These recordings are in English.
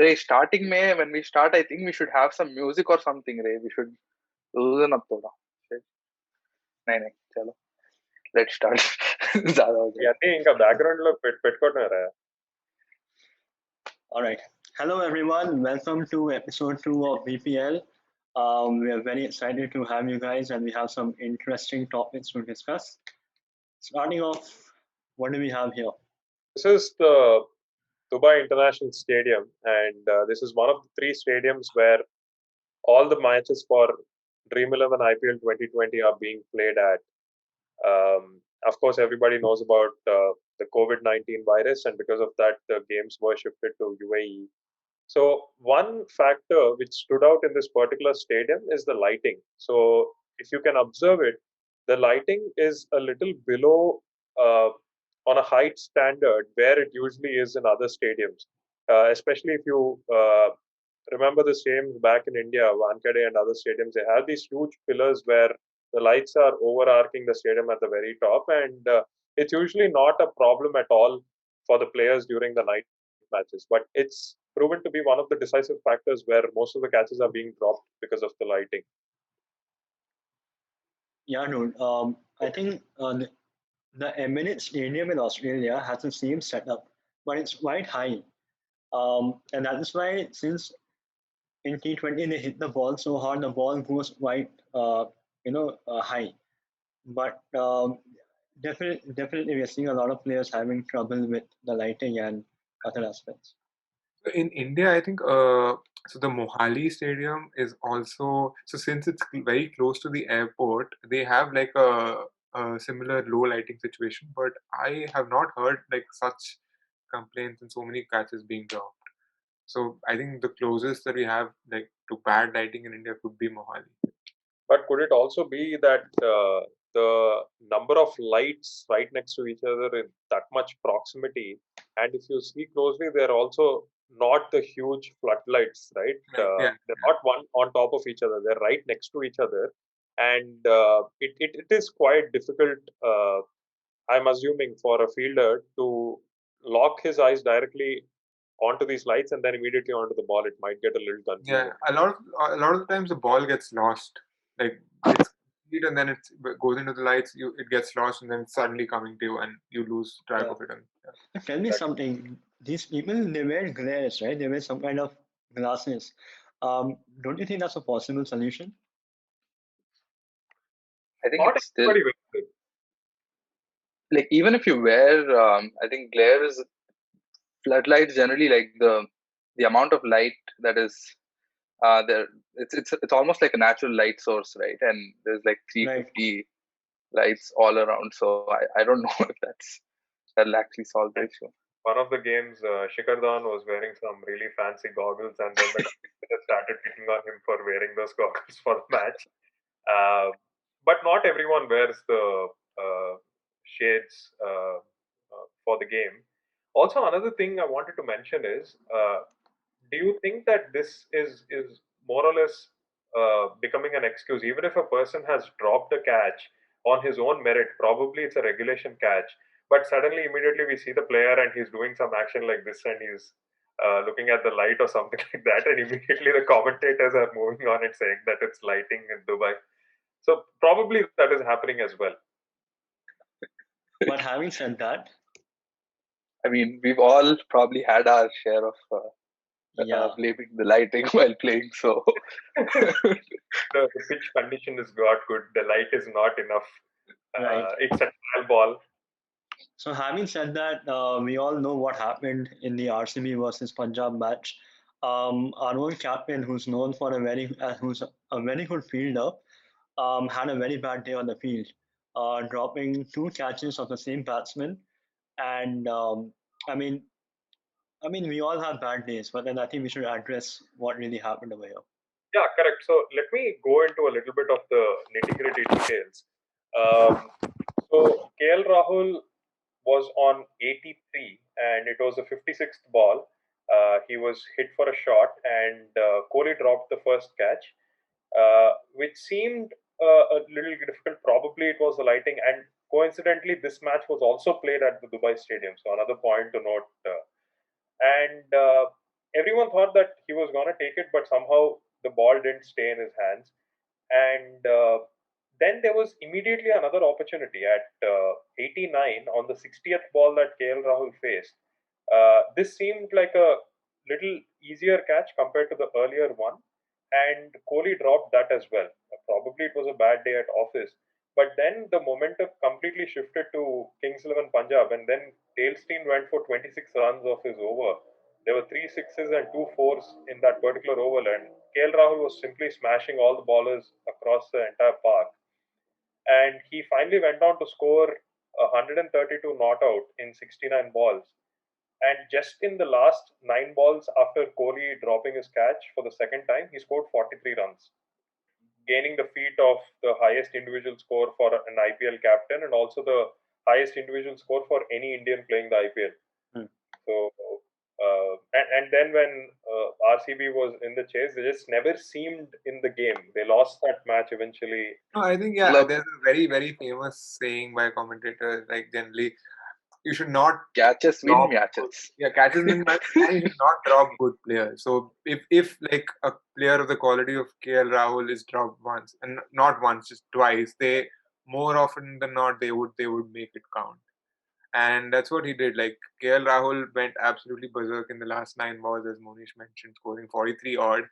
Ray, starting May, when we start, I think we should have some music or something, Ray. We should loosen up thoda. नहीं नहीं चलो let's start. ज़्यादा हो जाएगा. ఇవన్నీ ఇంకా బ్యాక్గ్రౌండ్ లో పెట్టుకుంటున్నారా? All right. Hello, everyone. Welcome to episode 2 of BPL. We are very excited to have you guys, and we have some interesting topics to discuss. Starting off, what do we have here? This is the Dubai International Stadium, and this is one of the 3 stadiums where all the matches for Dream 11 IPL 2020 are being played at. Of course, everybody knows about the COVID-19 virus, and because of that, the games were shifted to UAE. So one factor which stood out in this particular stadium is the lighting. So if you can observe it, the lighting is a little below on a height standard where it usually is in other stadiums. Especially if you remember the stadiums back in India, Wankhede and other stadiums, they have these huge pillars where the lights are overarching the stadium at the very top, and it's usually not a problem at all for the players during the night matches. But it's proven to be one of the decisive factors where most of the catches are being dropped because of the lighting. Yeah, dude. I think the Emirates Stadium in Australia has the same setup, but it's quite high. And that is why, since in T20 they hit the ball so hard, the ball goes quite high. But definitely we're seeing a lot of players having trouble with the lighting and other aspects. In India, I think so the Mohali Stadium is also, so since it's very close to the airport, they have like a similar low lighting situation, but I have not heard like such complaints and so many catches being dropped. So I think the closest that we have like to bad lighting in India could be Mohali. But could it also be that the number of lights right next to each other in that much proximity, and if you see closely, they're also not the huge floodlights, right? They're not one on top of each other. They're right next to each other, and it is quite difficult, I'm assuming, for a fielder to lock his eyes directly onto these lights and then immediately onto the ball. It might get a little confusing. Yeah, a lot of the times the ball gets lost. Like it's and then it goes into the lights. It gets lost, and then it's suddenly coming to you, and you lose track of it. And, Tell me something. These people, they wear glares, right? They wear some kind of glasses. Don't you think that's a possible solution? I think Not it's still everybody wears it. like, even if you wear, I think glare is floodlights generally, like the amount of light that is there. It's almost like a natural light source, right? And there's like 350 lights all around. So I don't know if that'll actually solve the issue. One of the games, Shikhar Dhawan was wearing some really fancy goggles, and then the commentators started picking on him for wearing those goggles for the match. But not everyone wears the shades for the game. Also, another thing I wanted to mention is, do you think that this is more or less becoming an excuse? Even if a person has dropped a catch on his own merit, probably it's a regulation catch, but suddenly, immediately we see the player and he's doing some action like this, and he's looking at the light or something like that, and immediately the commentators are moving on and saying that it's lighting in Dubai. So probably that is happening as well. But having said that, I mean, we've all probably had our share of blaming the lighting while playing. So the pitch condition is not good. The light is not enough. It's a trial ball. So having said that, we all know what happened in the RCB versus Punjab match. Our own captain, who's known for who's a very good fielder, had a very bad day on the field, dropping 2 catches of the same batsman. And I mean, we all have bad days, but then I think we should address what really happened over here. Yeah, correct. So let me go into a little bit of the nitty-gritty details. So KL Rahul was on 83, and it was the 56th ball. He was hit for a shot, and Kohli dropped the first catch, which seemed a little difficult. Probably it was the lighting, and coincidentally, this match was also played at the Dubai Stadium. So another point to note. And everyone thought that he was going to take it, but somehow the ball didn't stay in his hands. And then there was immediately another opportunity at 89 on the 60th ball that KL Rahul faced. This seemed like a little easier catch compared to the earlier one, and Kohli dropped that as well. Probably it was a bad day at office, but then the momentum completely shifted to Kings 11 Punjab, and then Tailstein went for 26 runs off his over. There were three sixes and two fours in that particular over, and KL Rahul was simply smashing all the ballers across the entire park. And he finally went on to score 132 not out in 69 balls. And just in the last 9 balls after Kohli dropping his catch for the second time, he scored 43 runs, gaining the feat of the highest individual score for an IPL captain and also the highest individual score for any Indian playing the IPL. So, and then when RCB was in the chase, they just never seemed in the game. They lost that match eventually. No, I think, yeah, Look, there's a very, very famous saying by commentators, like generally, you should not catches win drop matches. catches win matches, and you should not drop good players. So if like a player of the quality of KL Rahul is dropped once, and not once, just twice, they more often than not they would make it count. And that's what he did. Like KL Rahul went absolutely berserk in the last 9 balls, as Monish mentioned, scoring 43 odd.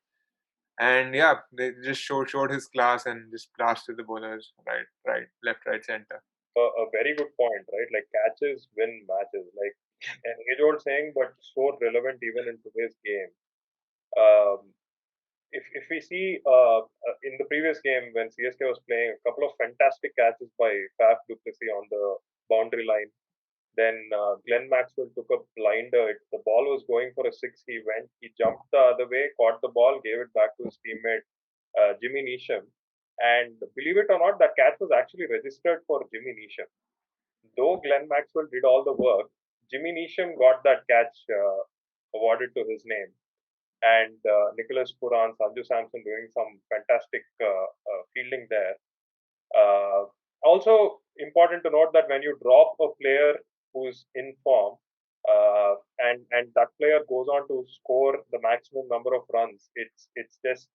And yeah, they just showed his class and just blasted the bowlers right, left, right, center. A very good point, right? Like catches win matches, like an age-old saying, but so relevant even in today's game. Um, if we see in the previous game when CSK was playing, a couple of fantastic catches by Faf du Plessis on the boundary line. Then Glenn Maxwell took a blinder. The ball was going for a six. He jumped the other way, caught the ball, gave it back to his teammate Jimmy Neesham. And believe it or not, that catch was actually registered for Jimmy Neesham. Though Glenn Maxwell did all the work, Jimmy Neesham got that catch awarded to his name. And Nicholas Puran, Sanju Samson doing some fantastic fielding there. Also important to note that when you drop a player who's in form and that player goes on to score the maximum number of runs, it's just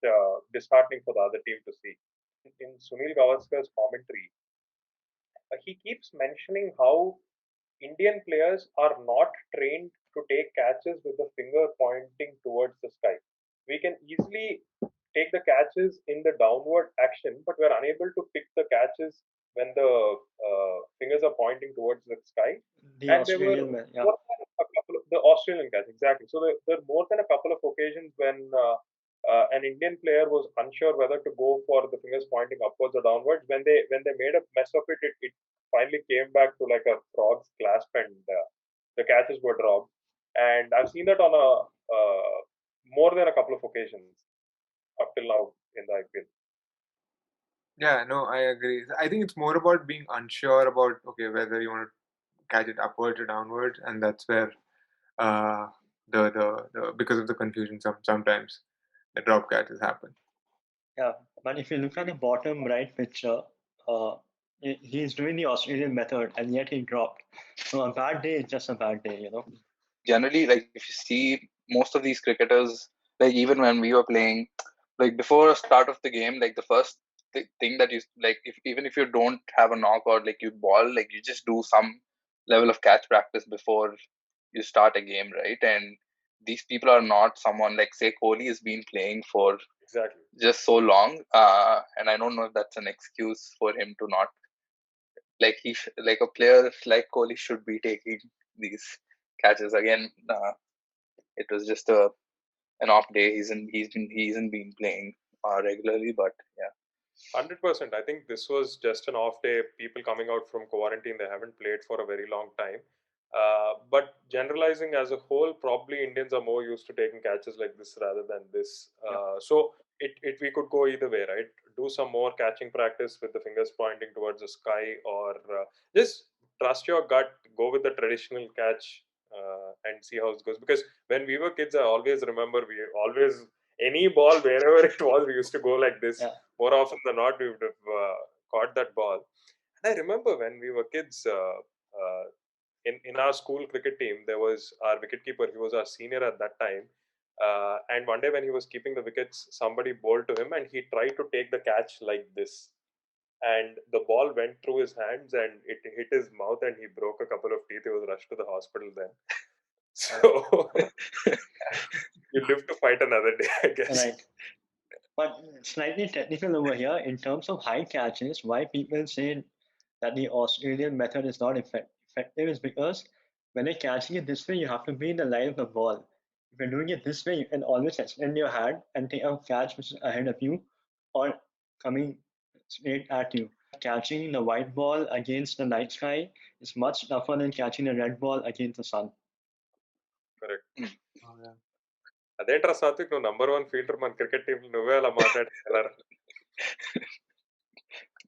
disheartening for the other team to see. In Sunil Gavaskar's commentary, he keeps mentioning how Indian players are not trained to take catches with the finger pointing towards the sky. We can easily take the catches in the downward action, but we're unable to pick the catches when the fingers are pointing towards the sky. The And there were Australian man, yeah. more than a couple of the Australian catch, exactly. So there are more than a couple of occasions when an Indian player was unsure whether to go for the fingers pointing upwards or downwards. When they made a mess of it, it finally came back to like a frog's clasp, and the catches were dropped. And I've seen that on a more than a couple of occasions up till now in the IPL. Yeah, no, I agree. I think it's more about being unsure about whether you want to catch it upwards or downwards, and that's where uh the because of the confusion sometimes the drop catches happen. Yeah, but if you look at the bottom right picture, he's doing the Australian method, and yet he dropped. So a bad day is just a bad day, you know. Generally, like if you see most of these cricketers, like even when we were playing, like before the start of the game, like the first thing that you like, even if you don't have a knock or like you ball, like you just do some level of catch practice before you start a game, right? And these people are not someone like say Kohli has been playing for Exactly. just so long, and I don't know if that's an excuse for him to not like like a player like Kohli should be taking these catches again. It was just an off day. He hasn't been playing regularly, but yeah. 100%. I think this was just an off day. People coming out from quarantine, they haven't played for a very long time. But generalizing as a whole, probably Indians are more used to taking catches like this rather than this. So we could go either way, right? Do some more catching practice with the fingers pointing towards the sky, or just trust your gut, go with the traditional catch and see how it goes. Because when we were kids, I always remember any ball, wherever it was, we used to go like this. Yeah. More often than not, we would have caught that ball. And I remember when we were kids, in our school cricket team, there was our wicketkeeper. He was our senior at that time. And one day when he was keeping the wickets, somebody bowled to him and he tried to take the catch like this. And the ball went through his hands and it hit his mouth and he broke a couple of teeth. He was rushed to the hospital then. So you live to fight another day, I guess. Right. But slightly technical over here, in terms of high catches, why people say that the Australian method is not effective is because when you're catching it this way, you have to be in the line of the ball. If you're doing it this way, you can always extend your hand and take a catch which is ahead of you or coming straight at you. Catching the white ball against the night sky is much tougher than catching the red ball against the sun. Correct. Oh, yeah. అదేంట్రా సాత్విక్ నువ్వు number 1 fielder మన cricket team నువ్వే అలా మాట్లాడతారు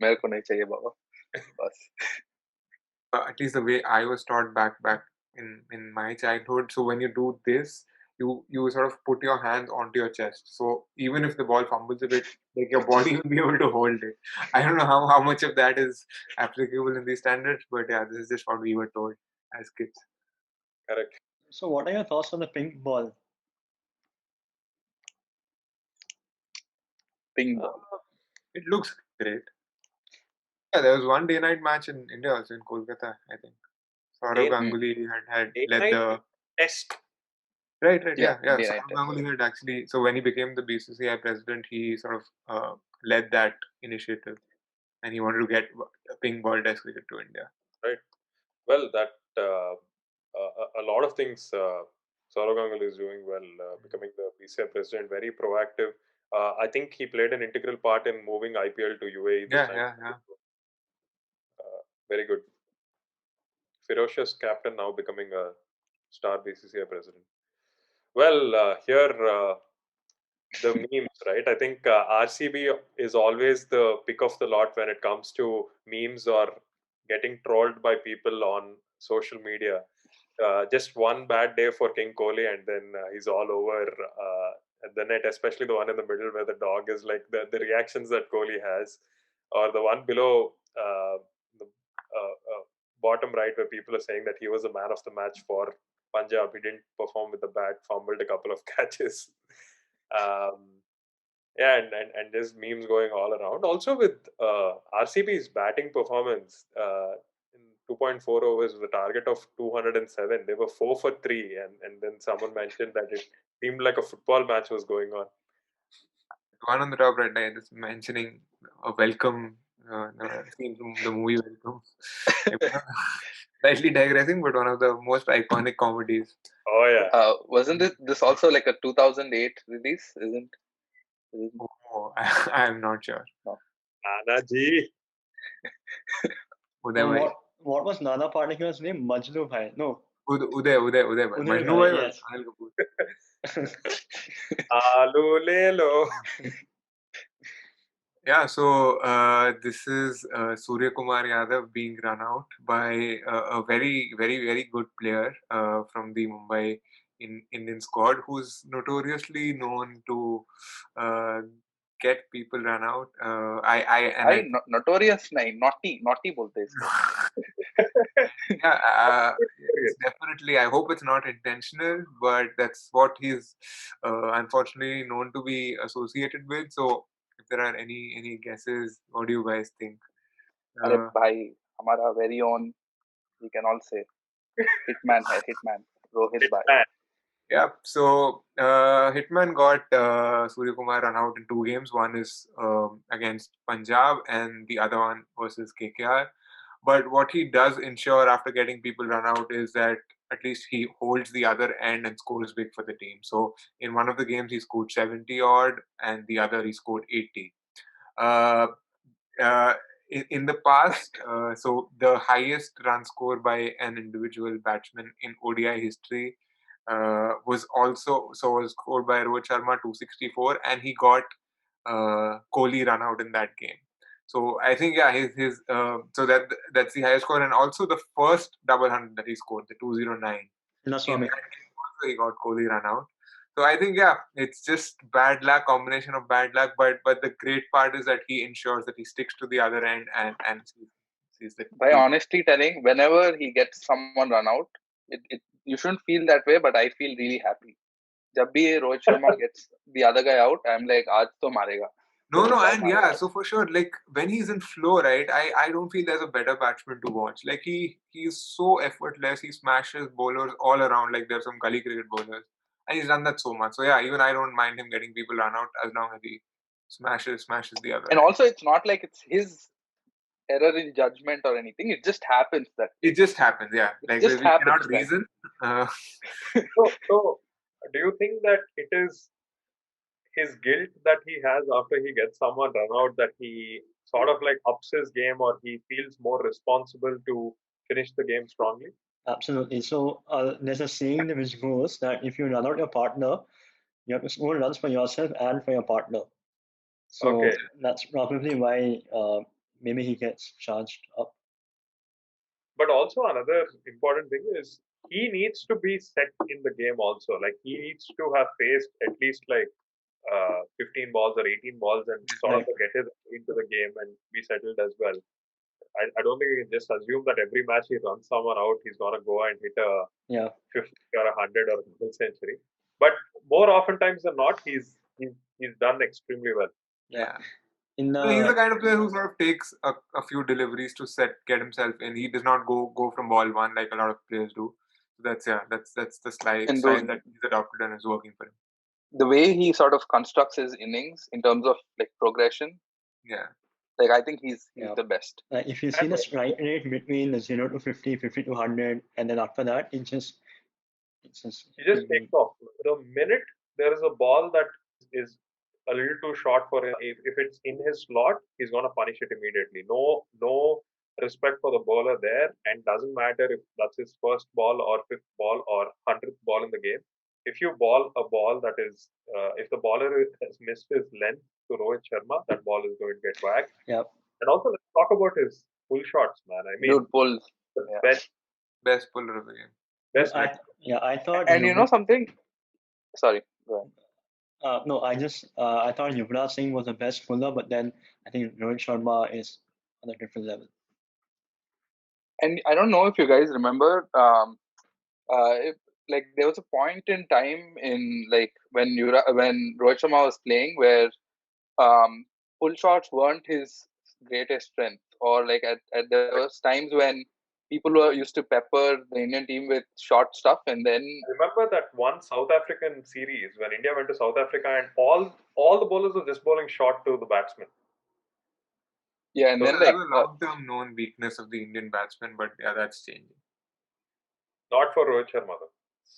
मेरे को नहीं चाहिए बाबा बस At least the way I was taught back in my childhood. So when you do this, you sort of put your hands onto your chest. So even if the ball fumbles a bit, like your body will be able to hold it. I don't know how much of that is applicable in these standards, but yeah, this is just what we were told as kids. Correct. So what are your thoughts on the pink ball? ping ball It looks great. Yeah, there was one day-night match in India also in Kolkata, I think. Saurav Day- Ganguly had led Day-night the test. right, Yeah, yeah. day-night Saurav test. Ganguly had actually. So when he became the BCCI president, he sort of led that initiative, and he wanted to get ping ball test cricket to India. Right. Well, that a lot of things Saurav Ganguly is doing well, becoming the BCCI president, very proactive. I think he played an integral part in moving IPL to UAE this time. Yeah. Very good. Ferocious captain, now becoming a star BCCI president. Well, here the memes, right? I think RCB is always the pick of the lot when it comes to memes or getting trolled by people on social media. Just one bad day for King Kohli, and then he's all over the net, especially the one in the middle where the dog is like the reactions that Kohli has, or the one below the bottom right where people are saying that he was the man of the match for Punjab. He didn't perform with the bat, fumbled a couple of catches. Yeah, and there's memes going all around. Also with RCB's batting performance in 2.4 overs with a target of 207, they were 4 for 3, and then someone mentioned that it seemed like a football match was going on. One on the top right now, just mentioning a welcome scene from the movie Welcome. Slightly digressing, but one of the most iconic comedies. Oh yeah. Wasn't this also like a 2008 release? Isn't Oh, I'm not sure. No. Nana ji. And what was Nana Patekar's name? Majnu Bhai. No. Uday. Majnu Bhai, Bhai was yes. Anil Kapoor. Alu lelo. Yeah, so this is Surya Kumar Yadav being run out by a very, very, very good player from the Mumbai Indian squad, who's notoriously known to get people run out. notorious नहीं naughty बोलते हैं इसको. Yeah, it's definitely. I hope it's not intentional, but that's what he's unfortunately known to be associated with. So, if there are any guesses, what do you guys think? अरे भाई हमारा very own, we can all say hitman है hitman Rohit bhai. Yeah, so Hitman got Surya Kumar run out in 2 games. One is against Punjab, and the other one versus KKR. But what he does ensure after getting people run out is that at least he holds the other end and scores big for the team. So in one of the games he scored 70 odd, and the other he scored 80. In the past, so the highest run score by an individual batsman in ODI history was scored by Rohit Sharma 264, and he got Kohli run out in that game. So I think his so that's the highest score, and also the first double hundred that he scored, the 209. In that game also he got Kohli run out. So I think it's just bad luck, combination of bad luck, but the great part is that he ensures that he sticks to the other end and sees that. By honestly telling, whenever he gets someone run out, you shouldn't feel that way, but I feel really happy जब भी Rohit Sharma gets the other guy out, I'm like, आज तो मारेगा. No, Start and marking. yeah, so for sure, like when he's in flow, right? I don't feel there's a better batsman to watch. Like he's so effortless. He smashes bowlers all around. Like there's some gully cricket bowlers, and he's done that so much. So yeah, even I don't mind him getting people run out as long as he smashes the other. And also, it's not like it's his error in judgment or anything. It just happens that it just happens. Yeah, like just we happens, cannot right? reason. So, do you think that it is his guilt that he has after he gets someone run out that he sort of like ups his game, or he feels more responsible to finish the game strongly? Absolutely. So there's a saying which goes that if you run out your partner, you have to score runs for yourself and for your partner. So Okay. that's probably why maybe he gets charged up. But also another important thing is he needs to be set in the game also. Like he needs to have faced at least like 15 balls or 18 balls and sort of get his into the game and be settled as well. I don't think you can just assume that every match he runs someone out, he's gonna go and hit a 50 or 100 or a full century. But more oftentimes than not, he's done extremely well. Yeah. He's the kind of player who sort of takes a few deliveries to get himself in. He does not go from ball one like a lot of players do. So that's the style that he's adopted and is working for him. The way he sort of constructs his innings in terms of like progression, like I think he's the best. If you see the strike rate between 0 to 50, 50 to 100, and then after that, he just takes off. The minute there is a ball that is a little too short for him, if it's in his slot, he's gonna punish it immediately. No respect for the bowler there, and doesn't matter if that's his first ball or fifth ball or 100th ball in the game. If you ball a ball that is, if the bowler has missed his length to Rohit Sharma, that ball is going to get whacked. Yep. And also, let's talk about his pull shots, man. I mean, dude pulls. Best puller of the game. I thought. And you know something? Sorry. Go ahead. No, I thought Yuvraj Singh was the best puller, but then I think Rohit Sharma is on a different level. And I don't know if you guys remember, like there was a point in time in like when Rohit Sharma was playing where pull shots weren't his greatest strength, or like there was times when people were used to pepper the Indian team with short stuff, and then I remember that one South African series when India went to South Africa and all the bowlers were just bowling short to the batsman. Yeah, and so then like a long-term known weakness of the Indian batsman, but yeah, that's changing. Not for Rohit Sharma though.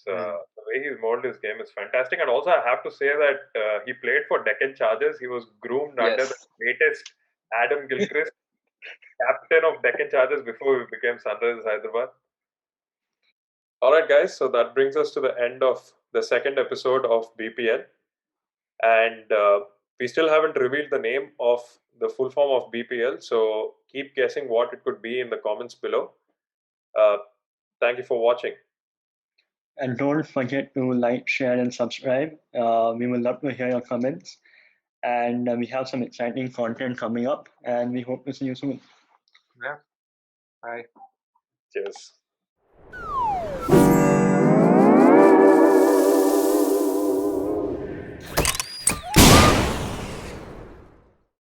The way he's molded his game is fantastic, and also I have to say that he played for Deccan Chargers. He was groomed under the latest Adam Gilchrist, captain of Deccan Chargers before he became Sunrisers Hyderabad. All right, guys. So that brings us to the end of the second episode of BPL, and we still haven't revealed the name of the full form of BPL. So keep guessing what it could be in the comments below. Thank you for watching. And don't forget to like, share, and subscribe. We would love to hear your comments. And we have some exciting content coming up, and we hope to see you soon. Yeah. Bye. Cheers.